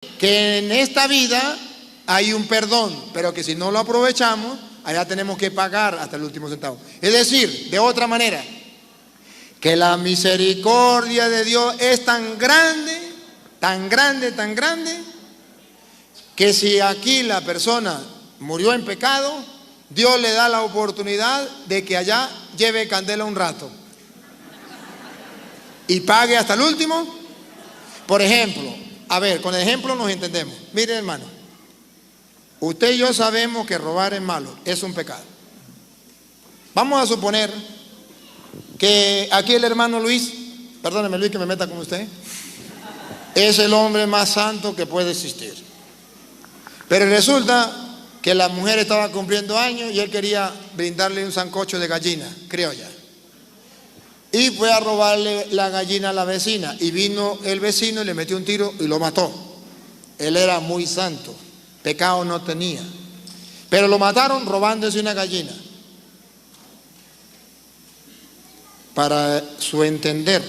que en esta vida hay un perdón, pero que si no lo aprovechamos, allá tenemos que pagar hasta el último centavo. Es decir, de otra manera, que la misericordia de Dios es tan grande, tan grande, tan grande, que si aquí la persona murió en pecado, Dios le da la oportunidad de que allá lleve candela un rato y pague hasta el último. Por ejemplo, a ver, con el ejemplo nos entendemos. Mire, hermano, usted y yo sabemos que robar es malo, es un pecado. Vamos a suponer que aquí el hermano Luis, perdóneme Luis que me meta con usted, es el hombre más santo que puede existir. Pero resulta que la mujer estaba cumpliendo años y él quería brindarle un sancocho de gallina criolla. Y fue a robarle la gallina a la vecina. Y vino el vecino y le metió un tiro y lo mató. Él era muy santo, pecado no tenía. Pero lo mataron robándose una gallina. Para su entender,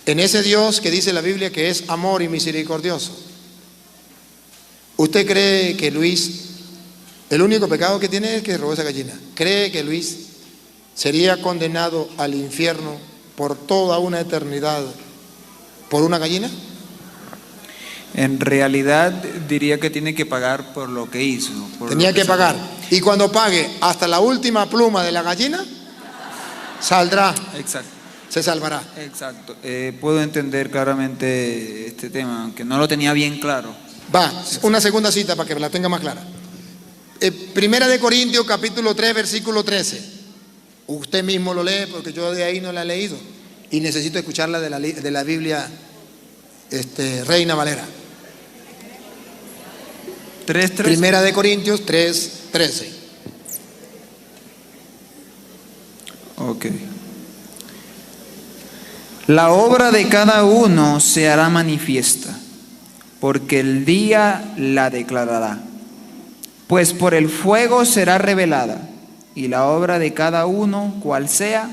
en ese Dios que dice la Biblia que es amor y misericordioso, ¿usted cree que Luis, el único pecado que tiene es que robó esa gallina? ¿Cree que Luis sería condenado al infierno por toda una eternidad por una gallina? En realidad diría que tiene que pagar por lo que hizo. Tenía que pagar. Y cuando pague hasta la última pluma de la gallina, saldrá. Exacto. Se salvará. Exacto. Puedo entender claramente este tema, aunque no lo tenía bien claro. Va, una segunda cita para que me la tenga más clara. Primera de Corintios capítulo 3 versículo 13. Usted mismo lo lee porque yo de ahí no la he leído y necesito escucharla de la Biblia Reina Valera. 3:13. Primera de Corintios 3:13. Ok. La obra de cada uno se hará manifiesta, porque el día la declarará. Pues por el fuego será revelada, y la obra de cada uno, cual sea,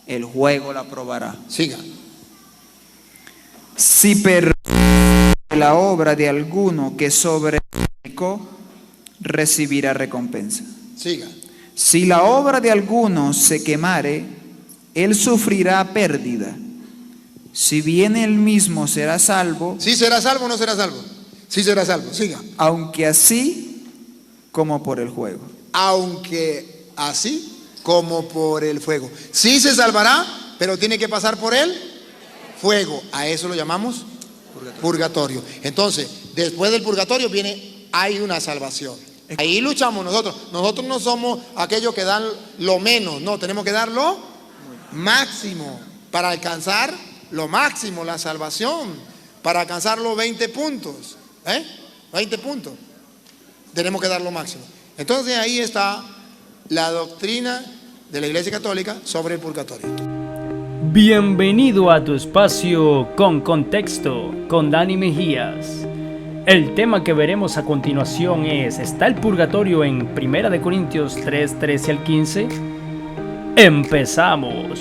el fuego la probará. Siga. Si perdiere la obra de alguno que sobreedificó, recibirá recompensa. Siga. Si la obra de alguno se quemare, él sufrirá pérdida. Si bien él mismo será salvo. ¿Sí será salvo o no será salvo? Sí será salvo. Siga. Aunque así como por el fuego. Aunque así como por el fuego. Sí se salvará, pero tiene que pasar por el fuego. A eso lo llamamos purgatorio. Entonces, después del purgatorio hay una salvación. Ahí luchamos nosotros. Nosotros no somos aquellos que dan lo menos, no, tenemos que dar lo máximo para alcanzar lo máximo, la salvación, para alcanzar los 20 puntos. 20 puntos. Tenemos que dar lo máximo. Entonces ahí está la doctrina de la Iglesia Católica sobre el purgatorio. Bienvenido a tu espacio Con Contexto, con Dani Mejías. El tema que veremos a continuación es: ¿está el purgatorio en 1 de Corintios 3, 13 al 15? ¡Empezamos!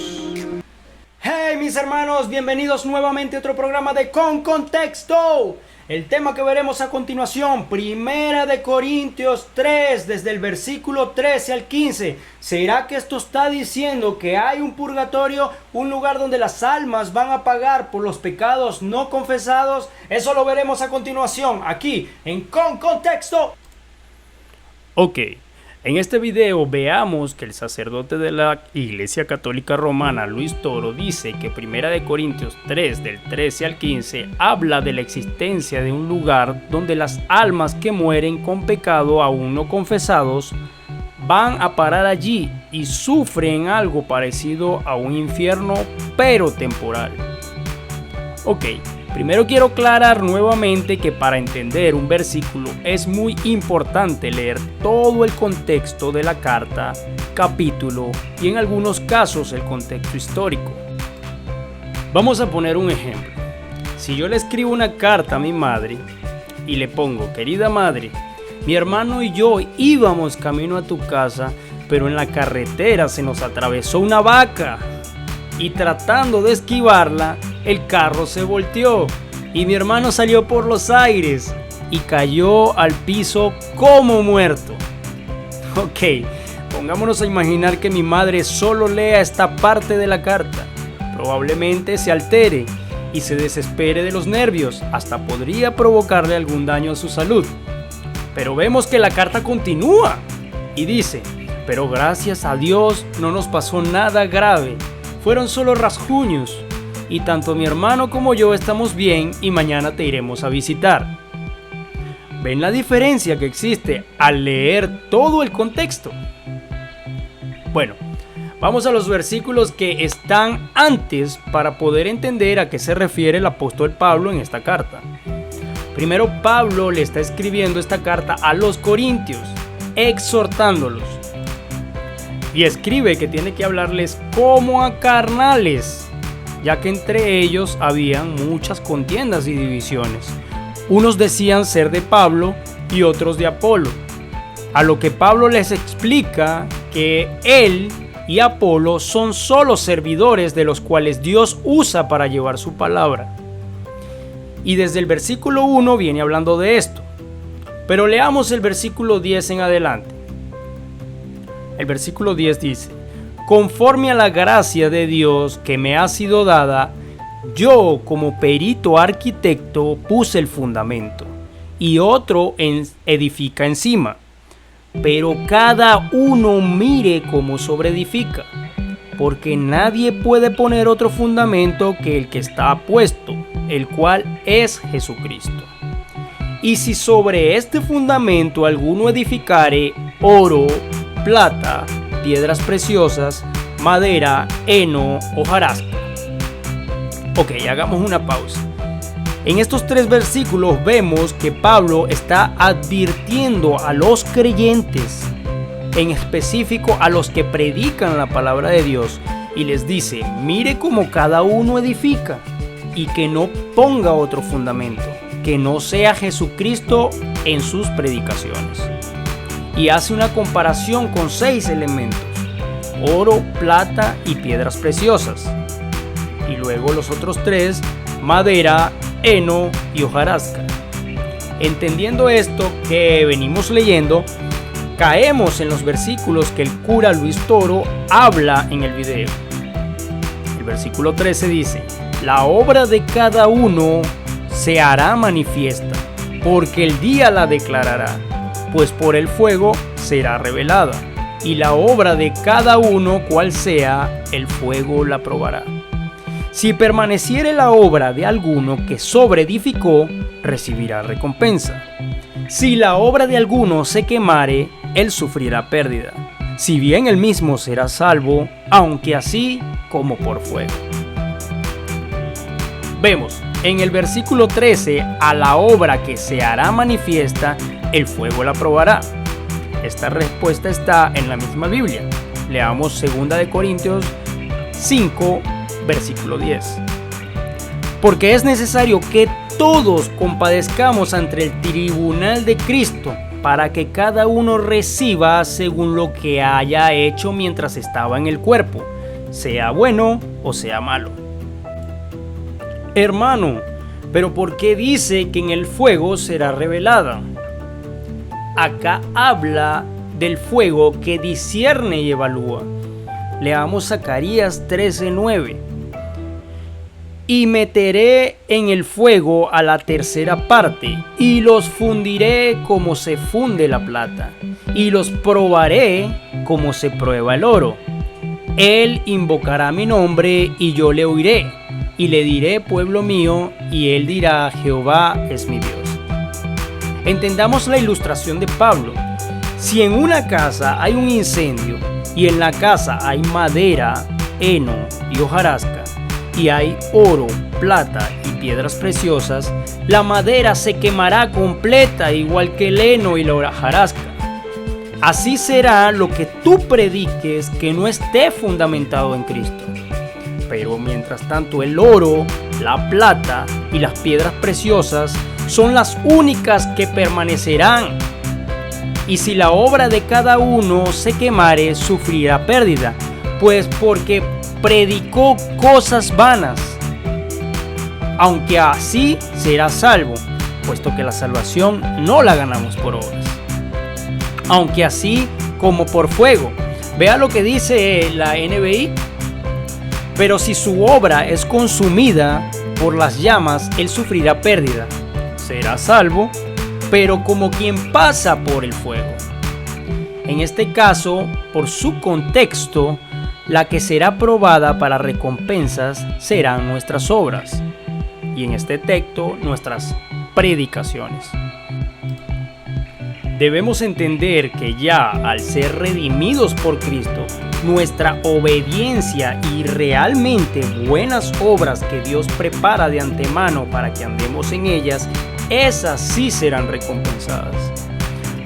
¡Hey mis hermanos! Bienvenidos nuevamente a otro programa de Con Contexto. El tema que veremos a continuación, 1 de Corintios 3, desde el versículo 13 al 15. ¿Será que esto está diciendo que hay un purgatorio, un lugar donde las almas van a pagar por los pecados no confesados? Eso lo veremos a continuación, aquí en Con Contexto. Ok, en este video veamos que el sacerdote de la Iglesia Católica Romana, Luis Toro, dice que 1 de Corintios 3, del 13 al 15, habla de la existencia de un lugar donde las almas que mueren con pecado aún no confesados van a parar allí y sufren algo parecido a un infierno, pero temporal. Ok, primero quiero aclarar nuevamente que para entender un versículo es muy importante leer todo el contexto de la carta, capítulo y en algunos casos el contexto histórico. Vamos a poner un ejemplo. Si yo le escribo una carta a mi madre y le pongo: querida madre, mi hermano y yo íbamos camino a tu casa, pero en la carretera se nos atravesó una vaca y tratando de esquivarla, el carro se volteó. y mi hermano salió por los aires y cayó al piso como muerto. Ok, pongámonos a imaginar que mi madre solo lea esta parte de la carta. Probablemente se altere y se desespere de los nervios, hasta podría provocarle algún daño a su salud. Pero vemos que la carta continúa y dice: pero gracias a Dios no nos pasó nada grave, fueron solo rasguños, y tanto mi hermano como yo estamos bien y mañana te iremos a visitar. ¿Ven la diferencia que existe al leer todo el contexto? Bueno, vamos a los versículos que están antes para poder entender a qué se refiere el apóstol Pablo en esta carta. Primero, Pablo le está escribiendo esta carta a los corintios, exhortándolos. Y escribe que tiene que hablarles como a carnales, ya que entre ellos habían muchas contiendas y divisiones. Unos decían ser de Pablo y otros de Apolo. A lo que Pablo les explica que él y Apolo son solo servidores de los cuales Dios usa para llevar su palabra. Y desde el versículo 1 viene hablando de esto. Pero leamos el versículo 10 en adelante. El versículo 10 dice: conforme a la gracia de Dios que me ha sido dada, yo como perito arquitecto puse el fundamento, y otro edifica encima. Pero cada uno mire cómo sobreedifica, porque nadie puede poner otro fundamento que el que está puesto, el cual es Jesucristo. Y si sobre este fundamento alguno edificare oro, plata, piedras preciosas, madera, heno, hojarasca. Ok, hagamos una pausa. En estos 3 versículos vemos que Pablo está advirtiendo a los creyentes, en específico a los que predican la palabra de Dios, y les dice: mire cómo cada uno edifica, y que no ponga otro fundamento, que no sea Jesucristo en sus predicaciones. Y hace una comparación con 6 elementos: oro, plata y piedras preciosas. Y luego los otros 3, madera, heno y hojarasca. Entendiendo esto que venimos leyendo, caemos en los versículos que el cura Luis Toro habla en el video. El versículo 13 dice: la obra de cada uno se hará manifiesta, porque el día la declarará, pues por el fuego será revelada, y la obra de cada uno, cual sea, el fuego la probará. Si permaneciere la obra de alguno que sobreedificó, recibirá recompensa. Si la obra de alguno se quemare, él sufrirá pérdida, si bien él mismo será salvo, aunque así como por fuego. Vemos en el versículo 13: a la obra que se hará manifiesta, el fuego la probará. Esta respuesta está en la misma Biblia. Leamos 2 de Corintios 5, versículo 10. Porque es necesario que todos compadezcamos ante el tribunal de Cristo, para que cada uno reciba según lo que haya hecho mientras estaba en el cuerpo, sea bueno o sea malo. Hermano, ¿pero por qué dice que en el fuego será revelada? Acá habla del fuego que discierne y evalúa. Leamos Zacarías 13:9. Y meteré en el fuego a la tercera parte, y los fundiré como se funde la plata, y los probaré como se prueba el oro. Él invocará mi nombre, y yo le oiré, y le diré: pueblo mío, y él dirá: Jehová es mi Dios. Entendamos la ilustración de Pablo. Si en una casa hay un incendio, y en la casa hay madera, heno y hojarasca, y hay oro, plata y piedras preciosas, la madera se quemará completa, igual que el heno y la hojarasca. Así será lo que tú prediques que no esté fundamentado en Cristo. Pero mientras tanto el oro, la plata y las piedras preciosas son las únicas que permanecerán. Y si la obra de cada uno se quemare, sufrirá pérdida, pues porque predicó cosas vanas. aunque así será salvo, puesto que la salvación no la ganamos por obras. Aunque así como por fuego. Vea lo que dice la NBI. Pero si su obra es consumida por las llamas, él sufrirá pérdida. Será salvo, pero como quien pasa por el fuego. En este caso, por su contexto, la que será probada para recompensas serán nuestras obras. Y en este texto, nuestras predicaciones. Debemos entender que ya al ser redimidos por Cristo, nuestra obediencia y realmente buenas obras que Dios prepara de antemano para que andemos en ellas, esas sí serán recompensadas.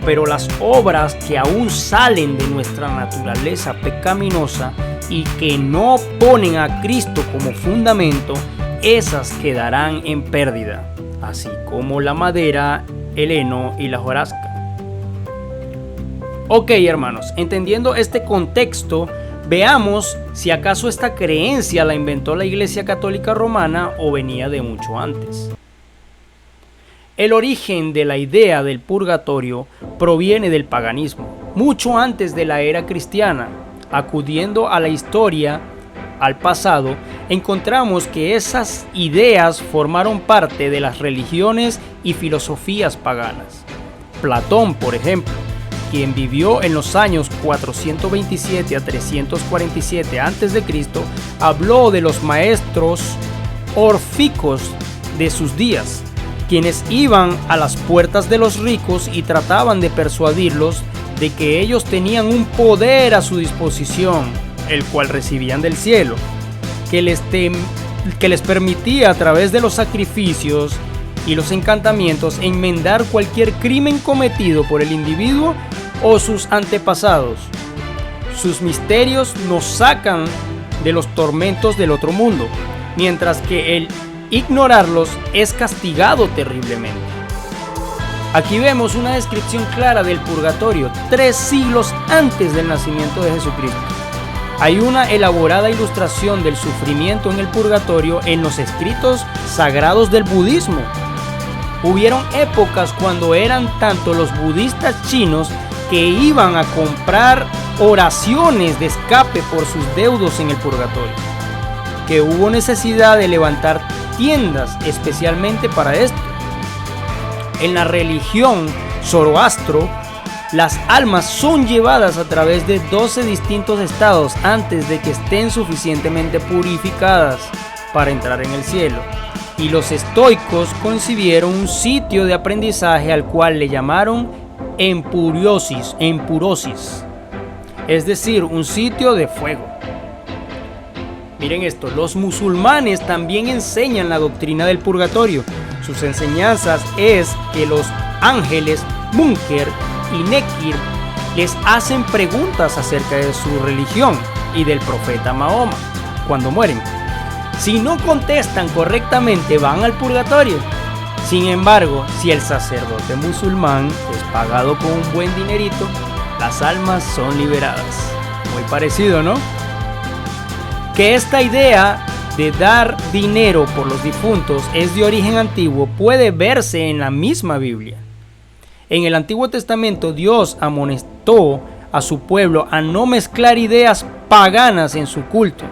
Pero las obras que aún salen de nuestra naturaleza pecaminosa y que no ponen a Cristo como fundamento, esas quedarán en pérdida, así como la madera, el heno y la hojarasca. Ok, hermanos, entendiendo este contexto, veamos si acaso esta creencia la inventó la Iglesia Católica Romana o venía de mucho antes. El origen de la idea del purgatorio proviene del paganismo, mucho antes de la era cristiana. Acudiendo a la historia, al pasado, encontramos que esas ideas formaron parte de las religiones y filosofías paganas. Platón, por ejemplo, quien vivió en los años 427 a 347 a.C., habló de los maestros órficos de sus días, quienes iban a las puertas de los ricos y trataban de persuadirlos de que ellos tenían un poder a su disposición, el cual recibían del cielo, que les permitía a través de los sacrificios y los encantamientos enmendar cualquier crimen cometido por el individuo o sus antepasados. Sus misterios nos sacan de los tormentos del otro mundo, mientras que el ignorarlos es castigado terriblemente. Aquí vemos una descripción clara del purgatorio 3 siglos antes del nacimiento de Jesucristo. Hay una elaborada ilustración del sufrimiento en el purgatorio en los escritos sagrados del budismo. Hubieron épocas cuando eran tanto los budistas chinos que iban a comprar oraciones de escape por sus deudos en el purgatorio, que hubo necesidad de levantar tiendas especialmente para esto. En la religión Zoroastro, las almas son llevadas a través de 12 distintos estados antes de que estén suficientemente purificadas para entrar en el cielo. Y los estoicos concibieron un sitio de aprendizaje al cual le llamaron empurosis, es decir, un sitio de fuego. Miren esto, los musulmanes también enseñan la doctrina del purgatorio. Sus enseñanzas es que los ángeles Munkar y Nekir les hacen preguntas acerca de su religión y del profeta Mahoma cuando mueren. Si no contestan correctamente, van al purgatorio. Sin embargo, si el sacerdote musulmán es pagado con un buen dinerito, las almas son liberadas. Muy parecido, ¿no? Que esta idea de dar dinero por los difuntos es de origen antiguo puede verse en la misma Biblia. En el Antiguo Testamento, Dios amonestó a su pueblo a no mezclar ideas paganas en su culto.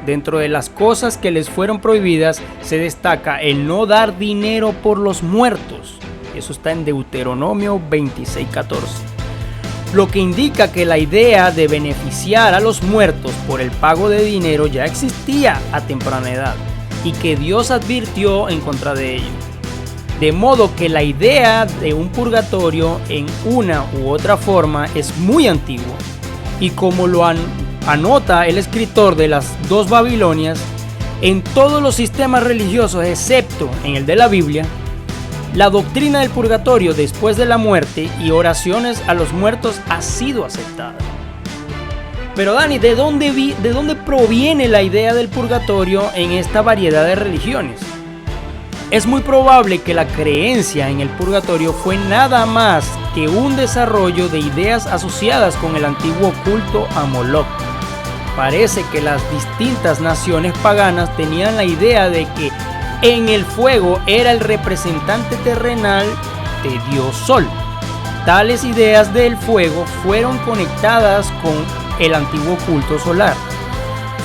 Dentro de las cosas que les fueron prohibidas se destaca el no dar dinero por los muertos. Eso está en Deuteronomio 26:14. Lo que indica que la idea de beneficiar a los muertos por el pago de dinero ya existía a temprana edad y que Dios advirtió en contra de ello. De modo que la idea de un purgatorio en una u otra forma es muy antigua y como lo anota el escritor de las 2 Babilonias, en todos los sistemas religiosos excepto en el de la Biblia, la doctrina del purgatorio después de la muerte y oraciones a los muertos ha sido aceptada. Pero Dani, ¿de dónde proviene la idea del purgatorio en esta variedad de religiones? Es muy probable que la creencia en el purgatorio fue nada más que un desarrollo de ideas asociadas con el antiguo culto a Moloch. Parece que las distintas naciones paganas tenían la idea de que en el fuego era el representante terrenal de Dios Sol. Tales ideas del fuego fueron conectadas con el antiguo culto solar.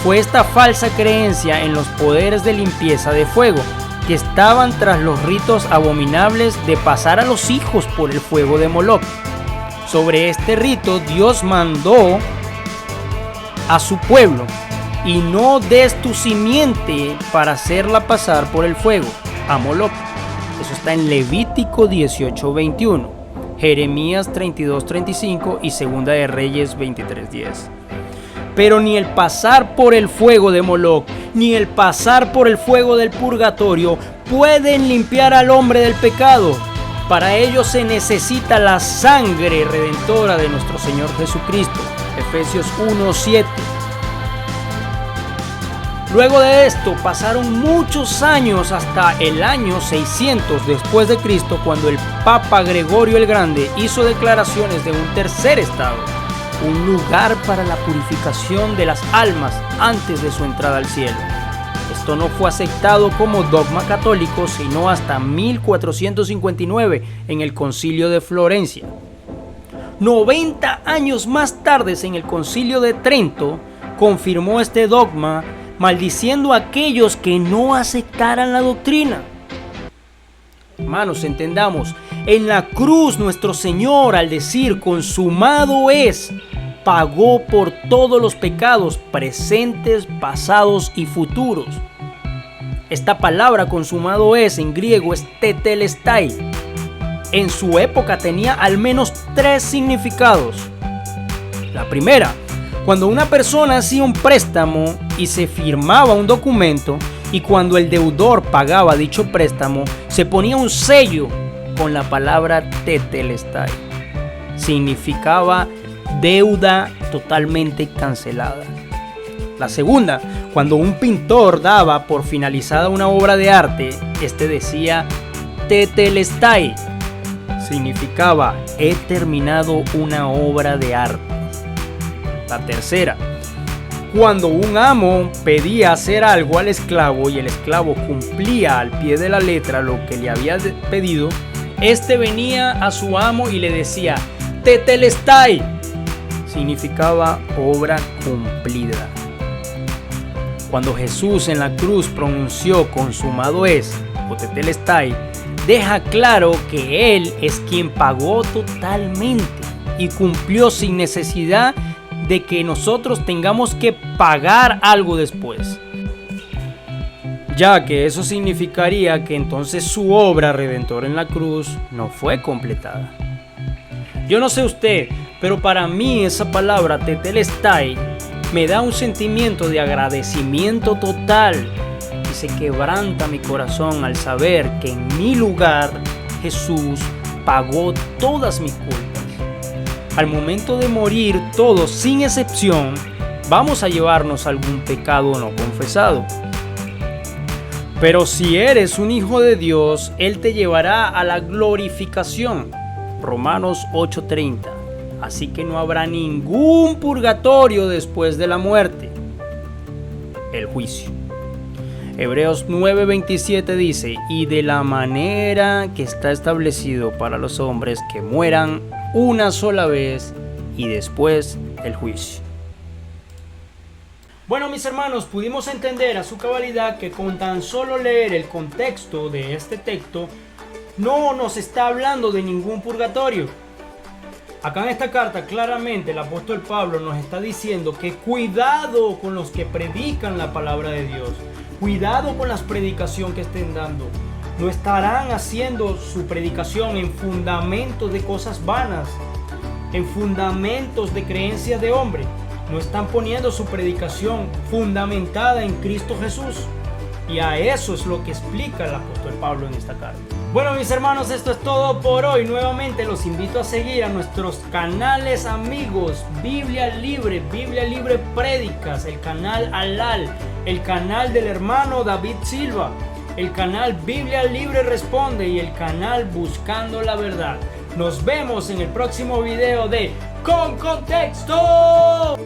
Fue esta falsa creencia en los poderes de limpieza de fuego que estaban tras los ritos abominables de pasar a los hijos por el fuego de Moloch. Sobre este rito Dios mandó a su pueblo: y no des tu simiente para hacerla pasar por el fuego a Moloch. Eso está en Levítico 18:21, Jeremías 32:35 y Segunda de Reyes 23:10. Pero ni el pasar por el fuego de Moloch, ni el pasar por el fuego del purgatorio pueden limpiar al hombre del pecado. Para ello se necesita la sangre redentora de nuestro Señor Jesucristo. Efesios 1:7. Luego de esto pasaron muchos años hasta el año 600 después de Cristo, cuando el Papa Gregorio el Grande hizo declaraciones de un tercer estado, un lugar para la purificación de las almas antes de su entrada al cielo. Esto no fue aceptado como dogma católico sino hasta 1459 en el Concilio de Florencia. 90 años más tarde, en el Concilio de Trento, confirmó este dogma, maldiciendo a aquellos que no aceptaran la doctrina. Hermanos, entendamos, en la cruz nuestro Señor, al decir consumado es, pagó por todos los pecados presentes, pasados y futuros. Esta palabra consumado es en griego es tetelestai. En su época tenía al menos 3 significados. La primera, cuando una persona hacía un préstamo y se firmaba un documento, y cuando el deudor pagaba dicho préstamo, se ponía un sello con la palabra tetelestai. Significaba deuda totalmente cancelada. La segunda, cuando un pintor daba por finalizada una obra de arte, este decía tetelestai. Significaba he terminado una obra de arte. La tercera, cuando un amo pedía hacer algo al esclavo y el esclavo cumplía al pie de la letra lo que le había pedido, este venía a su amo y le decía tetelestai. Significaba obra cumplida. Cuando Jesús en la cruz pronunció consumado es o tetelestai, deja claro que Él es quien pagó totalmente y cumplió sin necesidad de que nosotros tengamos que pagar algo después, ya que eso significaría que entonces su obra redentora en la cruz no fue completada. Yo no sé usted, pero para mí esa palabra tetelestai me da un sentimiento de agradecimiento total y se quebranta mi corazón al saber que en mi lugar Jesús pagó todas mis culpas. Al momento de morir, todos sin excepción vamos a llevarnos algún pecado no confesado. Pero si eres un hijo de Dios, Él te llevará a la glorificación. Romanos 8:30. Así que no habrá ningún purgatorio después de la muerte. El juicio. Hebreos 9:27 dice: y de la manera que está establecido para los hombres que mueran una sola vez y después el juicio. Bueno, mis hermanos, pudimos entender a su cabalidad que con tan solo leer el contexto de este texto no nos está hablando de ningún purgatorio. Acá en esta carta claramente el apóstol Pablo nos está diciendo que cuidado con los que predican la palabra de Dios. Cuidado con las predicaciones que estén dando. No estarán haciendo su predicación en fundamentos de cosas vanas, en fundamentos de creencias de hombre. No están poniendo su predicación fundamentada en Cristo Jesús. Y a eso es lo que explica el apóstol Pablo en esta carta. Bueno, mis hermanos, esto es todo por hoy. Nuevamente los invito a seguir a nuestros canales amigos: Biblia Libre Prédicas, el canal Alal, el canal del hermano David Silva, el canal Biblia Libre Responde y el canal Buscando la Verdad. Nos vemos en el próximo video de Con Contexto.